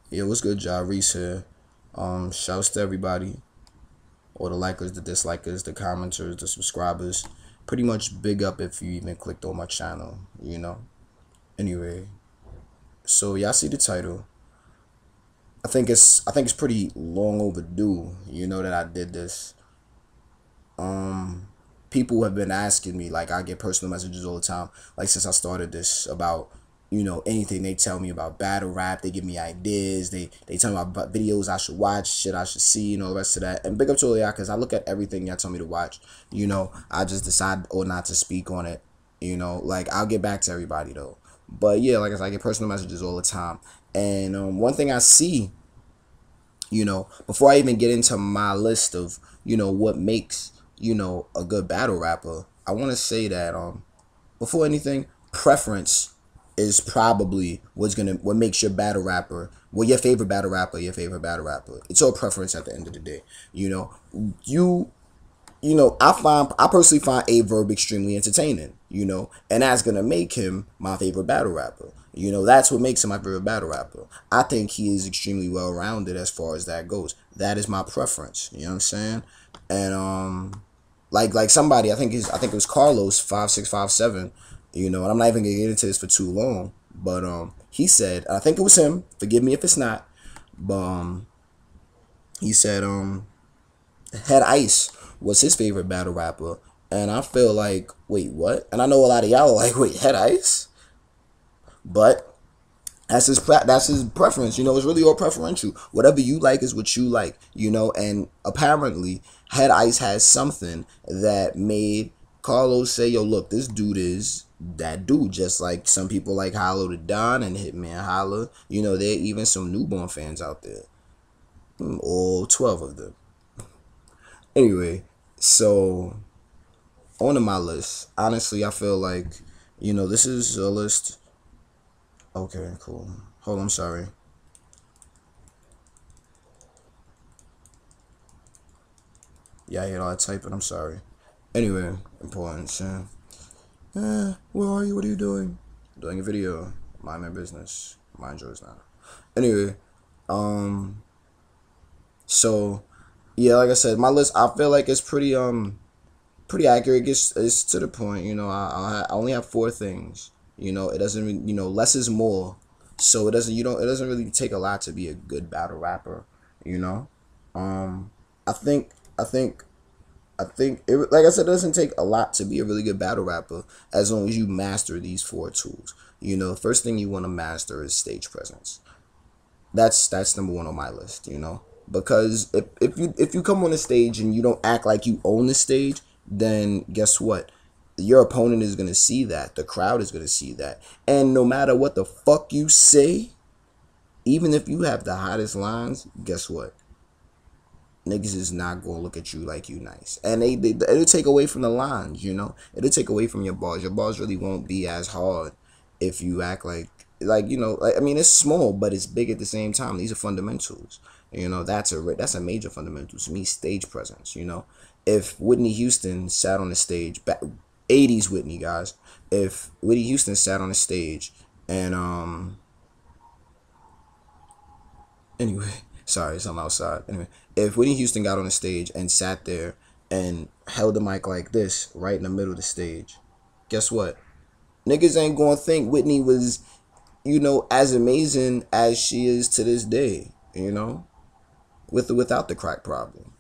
Yeah, what's good, Ja Reese here. Shouts to everybody, all the likers, the dislikers, the commenters, the subscribers. Pretty much big up if you even clicked on my channel, you know. Anyway, so y'all see the title. I think it's pretty long overdue, that I did this. People have been asking me, like I get personal messages all the time, like since I started this about anything. They tell me about battle rap, they give me ideas, they tell me about videos I should watch, shit I should see, all the rest of that. And big up to all y'all, because I look at everything y'all tell me to watch. I just decide or not to speak on it. Like I'll get back to everybody though. But yeah, like I said, I get personal messages all the time. And one thing I see, before I even get into my list of, what makes, a good battle rapper, I want to say that before anything, preference is probably what makes your battle rapper, well, your favorite battle rapper, your favorite battle rapper. It's all preference at the end of the day. You I personally find A Verb extremely entertaining, and that's gonna make him my favorite battle rapper. That's what makes him my favorite battle rapper. I think he is extremely well rounded as far as that goes. That is my preference. You know what I'm saying? And like somebody, I think it was Carlos 5657. And I'm not even gonna get into this for too long, but he said, I think it was him. Forgive me if it's not, but he said Head Ice was his favorite battle rapper, and I feel like, wait, what? And I know a lot of y'all are like, wait, Head Ice, but that's his preference. It's really all preferential. Whatever you like is what you like. And apparently, Head Ice has something that made Carlos say, "Yo, look, this dude is that dude." Just like some people like Hollow the Don and Hitman Holla. There are even some newborn fans out there. All 12 of them. Anyway, so on my list, honestly, I feel like, this is a list. Okay, cool. Hold on, I'm sorry. Yeah, I hate all that typing. I'm sorry. Anyway, important. Where are you? What are you doing? Doing a video. Mind my business. Mind yours now. Anyway, so yeah, like I said, my list, I feel like it's pretty accurate. It's to the point. I only have four things. It doesn't. Less is more. So it doesn't really take a lot to be a good battle rapper. You know. I think I think like I said, it doesn't take a lot to be a really good battle rapper as long as you master these four tools. First thing you want to master is stage presence. That's number one on my list. Because if you come on the stage and you don't act like you own the stage, then guess what? Your opponent is gonna see that. The crowd is gonna see that, and no matter what the fuck you say, even if you have the hottest lines, guess what? Niggas is not gonna look at you like you nice, and it'll take away from the lines. It'll take away from your bars. Your bars really won't be as hard if you act like I mean, it's small, but it's big at the same time. These are fundamentals. That's a major fundamental to me. Stage presence. If Whitney Houston sat on the stage, 80s Whitney, guys. If Whitney Houston sat on the stage and anyway, sorry, something outside. Anyway, if Whitney Houston got on the stage and sat there and held the mic like this, right in the middle of the stage, guess what? Niggas ain't gonna think Whitney was, as amazing as she is to this day, without the crack problem.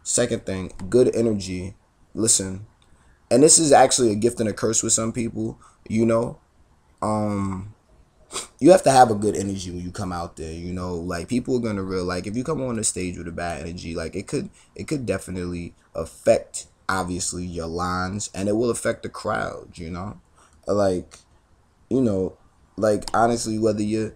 Second thing, good energy. Listen, and this is actually a gift and a curse with some people, you have to have a good energy when you come out there. Like people are gonna real like if you come on the stage with a bad energy, like it could definitely affect obviously your lines, and it will affect the crowd. Like you know like honestly, whether you're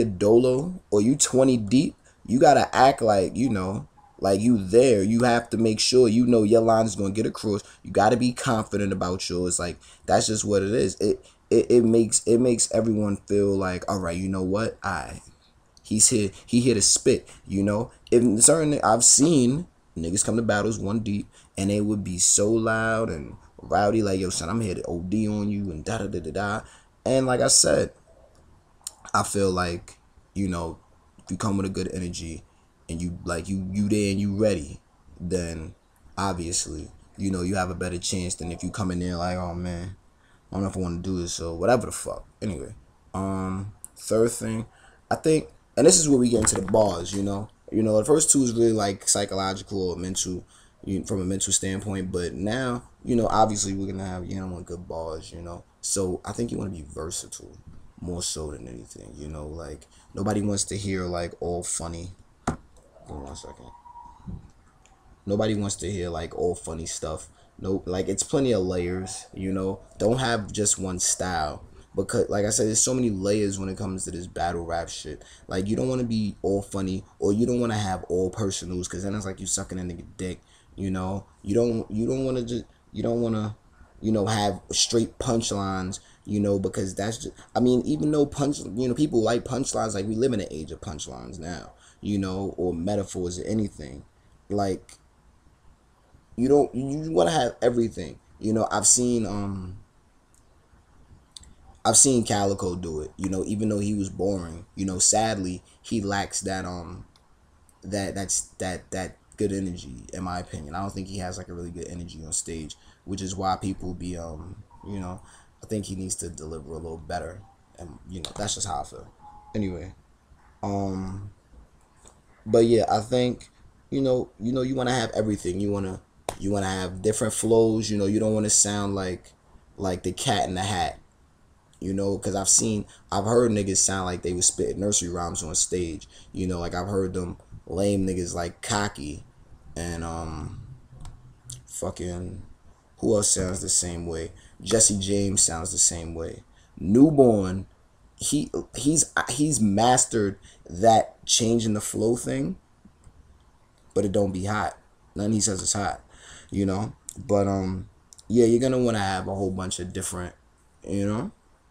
dolo or you 20 deep, you gotta act like like you there. You have to make sure your line is gonna get across. You gotta be confident about yours. Like that's just what it is. It makes everyone feel like, all right, you know what? He here to spit. In certain, I've seen niggas come to battles one deep, and they would be so loud and rowdy, like, yo son, I'm here to OD on you and da da da da da. And like I said, I feel like, you know, if you come with a good energy and you like you there and you ready, then obviously, you know, you have a better chance than if you come in there like, oh man, I don't know if I want to do this or whatever the fuck. Anyway, third thing, I think, and this is where we get into the bars. The first two is really like psychological or mental, from a mental standpoint. But now, obviously we're gonna have want good bars. So I think you want to be versatile more so than anything. Like nobody wants to hear like all funny. Hold on 1 second. Nobody wants to hear like all funny stuff. No, like it's plenty of layers. Don't have just one style, because like I said, there's so many layers when it comes to this battle rap shit. Like you don't want to be all funny, or you don't want to have all personals, because then it's like you sucking a nigga dick. You don't want to just you don't want to have straight punchlines. Because that's just, I mean, even though people like punchlines, like we live in an age of punchlines now. Or metaphors or anything. Like you want to have everything. I've seen Calico do it. Even though he was boring. Sadly he lacks that good energy, in my opinion. I don't think he has like a really good energy on stage, which is why people be I think he needs to deliver a little better, and that's just how I feel. Anyway, but yeah, I think you want to have everything. You want to have different flows. You don't want to sound like the cat in the hat. Because I've heard niggas sound like they was spitting nursery rhymes on stage. Like I've heard them lame niggas like Cocky and fucking, who else sounds the same way? Jesse James sounds the same way. Newborn, he's mastered that changing the flow thing, but it don't be hot. None he says it's hot, But yeah, you're gonna want to have a whole bunch of different,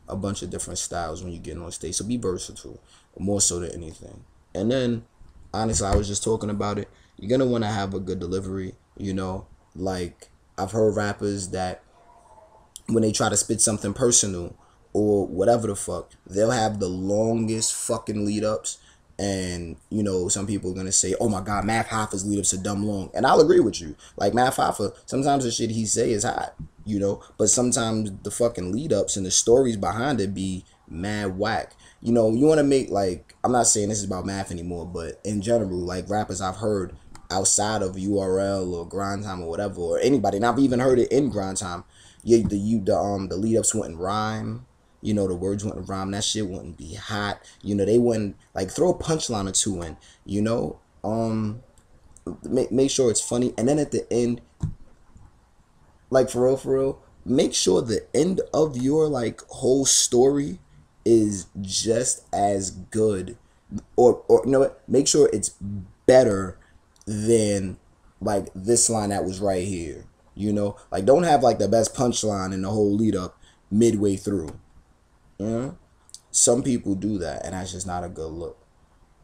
a bunch of different styles when you get on stage. So be versatile, more so than anything. And then, honestly, I was just talking about it. You're gonna want to have a good delivery. Like I've heard rappers that when they try to spit something personal or whatever the fuck, they'll have the longest fucking lead ups. And some people are gonna say, "Oh my God, Math Hoffa's lead ups are dumb long," and I'll agree with you. Like Math Hoffa, sometimes the shit he say is hot, but sometimes the fucking lead ups and the stories behind it be mad whack. You want to make, like, I'm not saying this is about Math anymore, but in general, like rappers I've heard outside of URL or Grind Time or whatever, or anybody, and I've even heard it in Grind Time. Yeah, the lead ups wouldn't rhyme. The words wouldn't rhyme. That shit wouldn't be hot. They wouldn't, like, throw a punchline or two in. Make sure it's funny, and then at the end, like for real, make sure the end of your like whole story is just as good, or make sure it's better than like this line that was right here. Like don't have like the best punchline in the whole lead up midway through. Some people do that, and that's just not a good look.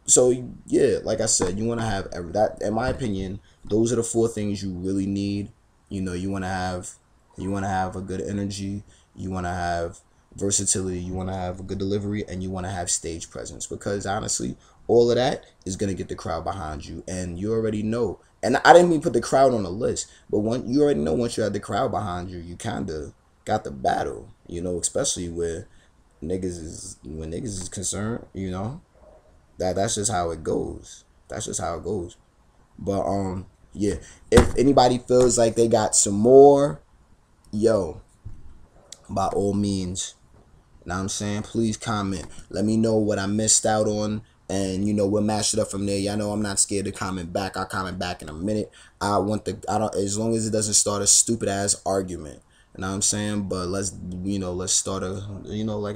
So yeah, like I said, you want to have that. In my opinion, those are the 4 things you really need. You want to have a good energy. You want to have versatility. You want to have a good delivery, and you want to have stage presence. Because honestly, all of that is gonna get the crowd behind you, and you already know. And I didn't even put the crowd on the list, but you already know once you have the crowd behind you, you kind of got the battle. Especially when niggas is concerned. That's just how it goes. That's just how it goes. But yeah, if anybody feels like they got some more, yo, by all means, know what I'm saying, please comment. Let me know what I missed out on, and we'll mash it up from there. Y'all know I'm not scared to comment back. I'll comment back in a minute. I don't, as long as it doesn't start a stupid ass argument. You know what I'm saying? But let's start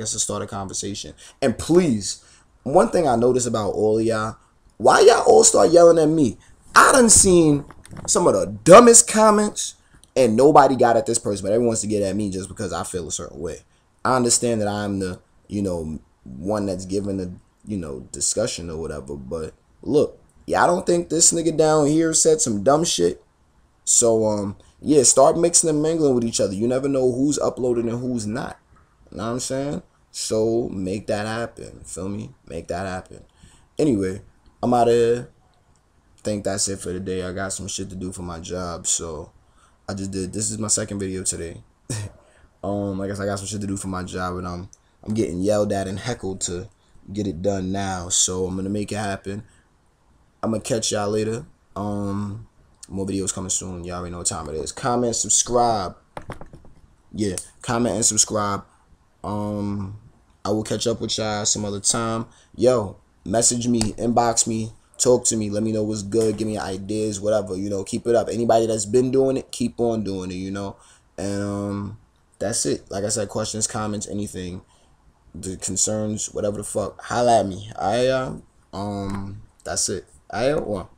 start a conversation. And please, one thing I noticed about all of y'all, why y'all all start yelling at me? I done seen some of the dumbest comments, and nobody got at this person, but everyone wants to get at me just because I feel a certain way. I understand that I'm the, one that's giving the, discussion or whatever, but look, y'all don't think this nigga down here said some dumb shit? So, yeah, start mixing and mingling with each other. You never know who's uploaded and who's not. You know what I'm saying? So make that happen. Feel me? Make that happen. Anyway, I'm out of here. Think that's it for today. I got some shit to do for my job, so I just did. This is my second video today. I guess I got some shit to do for my job, and I'm getting yelled at and heckled to get it done now. So I'm gonna make it happen. I'm gonna catch y'all later. More videos coming soon. Y'all already know what time it is. Comment, subscribe. Yeah, comment and subscribe. I will catch up with y'all some other time. Yo, message me, inbox me, talk to me, let me know what's good, give me ideas, whatever, keep it up. Anybody that's been doing it, keep on doing it, And that's it. Like I said, questions, comments, anything, the concerns, whatever the fuck, holla at me. That's it. Well,